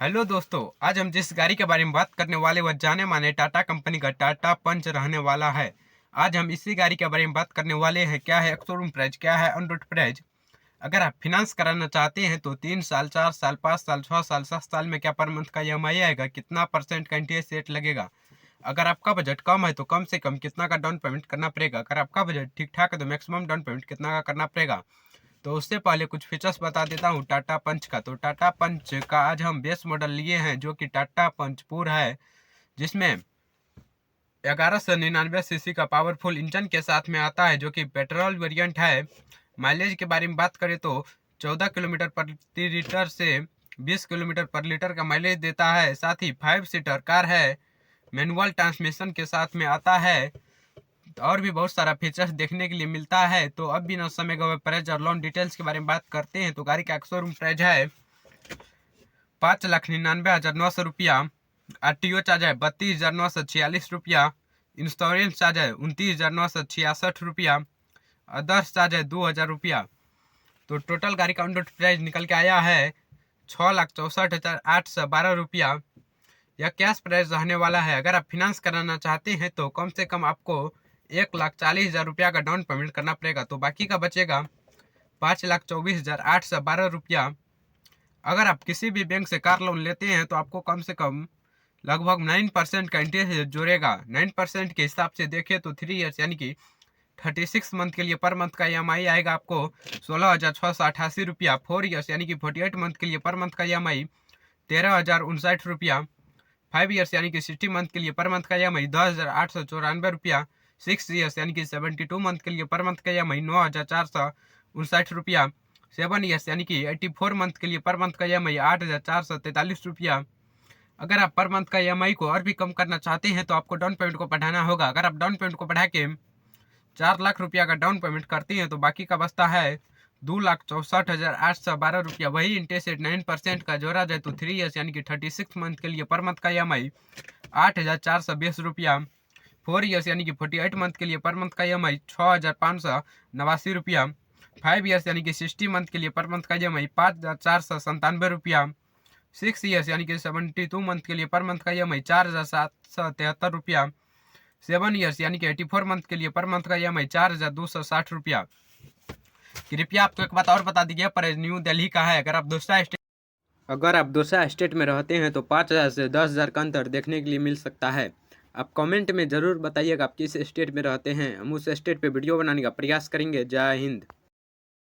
Hello दोस्तों, आज हम जिस गाड़ी के बारे में बात करने वाले वह जाने माने टाटा कंपनी का टाटा पंच रहने वाला है। आज हम इसी गाड़ी के बारे में बात करने वाले हैं। क्या है शोरूम प्राइस, क्या है ऑन रोड प्राइस। अगर आप फिनांस कराना चाहते हैं तो 3 साल, 4 साल, 5 साल, 6 साल, 7 साल में क्या पर मंथ का EMI आएगा, कितना % का इंटरेस्ट रेट लगेगा। अगर आपका बजट कम है तो कम से कम कितना का डाउन पेमेंट करना पड़ेगा। अगर आपका बजट ठीक ठाक है तो मैक्सिमम डाउन पेमेंट कितना का करना पड़ेगा। तो उससे पहले कुछ फीचर्स बता देता हूँ टाटा पंच का। तो टाटा पंच का आज हम बेस मॉडल लिए हैं जो कि टाटा पंच पूर है, जिसमें 1199 सीसी का पावरफुल इंजन के साथ में आता है, जो कि पेट्रोल वेरिएंट है। माइलेज के बारे में बात करें तो 14 किलोमीटर प्रति लीटर से 20 किलोमीटर पर लीटर का माइलेज देता है। साथ ही 5 सीटर कार है, मैनुअल ट्रांसमिशन के साथ में आता है और भी बहुत सारा फीचर्स देखने के लिए मिलता है। तो अब बिना समय गवाए प्राइस और लोन डिटेल्स के बारे में बात करते हैं। तो गाड़ी का शोरूम प्राइस है 5,99,900 रुपया। RTO चार्ज है 32,946 रुपया। इंश्योरेंस चार्ज है 29,966 रुपया। अदर्स चार्ज है 2,000 रुपया। तो टोटल गाड़ी का ऑन रोड प्राइस निकल के आया है 6,64,812 रुपया। यह कैश प्राइस रहने वाला है। अगर आप फिनांस कराना चाहते हैं तो कम से कम आपको 1,40,000 रुपया का डाउन पेमेंट करना पड़ेगा। तो बाकी का बचेगा 5,24,812 रुपया। अगर आप किसी भी बैंक से कार लोन लेते हैं तो आपको कम से कम लगभग 9% का इंटरेस्ट जोड़ेगा। 9% के हिसाब से देखें तो 3 ईयर्स यानी कि 36 मंथ के लिए पर मंथ का EMI आएगा आपको 16,688 रुपया। 4 ईयर्स यानी कि 48 मंथ के लिए पर मंथ का EMI 13,059 रुपया। 5 ईयर्स यानी कि 60 मंथ के लिए पर मंथ का EMI 10,894 रुपया। 6 ईयर्स यानी कि 72 मंथ के लिए पर मंथ का EMI 9,459 रुपया। 7 ईयर्स यानी कि 84 मंथ के लिए पर मंथ का EMI 8,443 रुपया। अगर आप पर मंथ का EMI को और भी कम करना चाहते हैं तो आपको डाउन पेमेंट को बढ़ाना होगा। अगर आप डाउन पेमेंट को बढ़ा के 4 लाख रुपया का डाउन पेमेंट करते हैं तो बाकी का बचता है 2,64,812 रुपया। वही इंटरेस्ट रेट 9% का जोड़ा जाए तो 3 ईयर्स यानी कि 36 मंथ के लिए पर मंथ का EMI 8,420 रुपया। 4 ईयर्स यानी कि 48 मंथ के लिए पर मंथ का EMI 6,589 रुपया। 5 ईयर्स यानी कि 60 मंथ के लिए पर मंथ का EMI 5,497 रुपया। 6 ईयर्स यानी कि 72 मंथ के लिए पर मंथ का EMI 4,773 रुपया। 7 ईयर्स यानी कि 84 मंथ के लिए पर मंथ का EMI 4,260 रुपया। कृपया आपको एक बात और बता दीजिए, प्राइस न्यू दिल्ली का है। अगर आप दूसरा स्टेट में रहते हैं तो 5,000 से 10,000 का अंतर देखने के लिए मिल सकता है। आप कमेंट में ज़रूर बताइएगा आप किस स्टेट में रहते हैं। हम उस स्टेट पे वीडियो बनाने का प्रयास करेंगे। जय हिंद।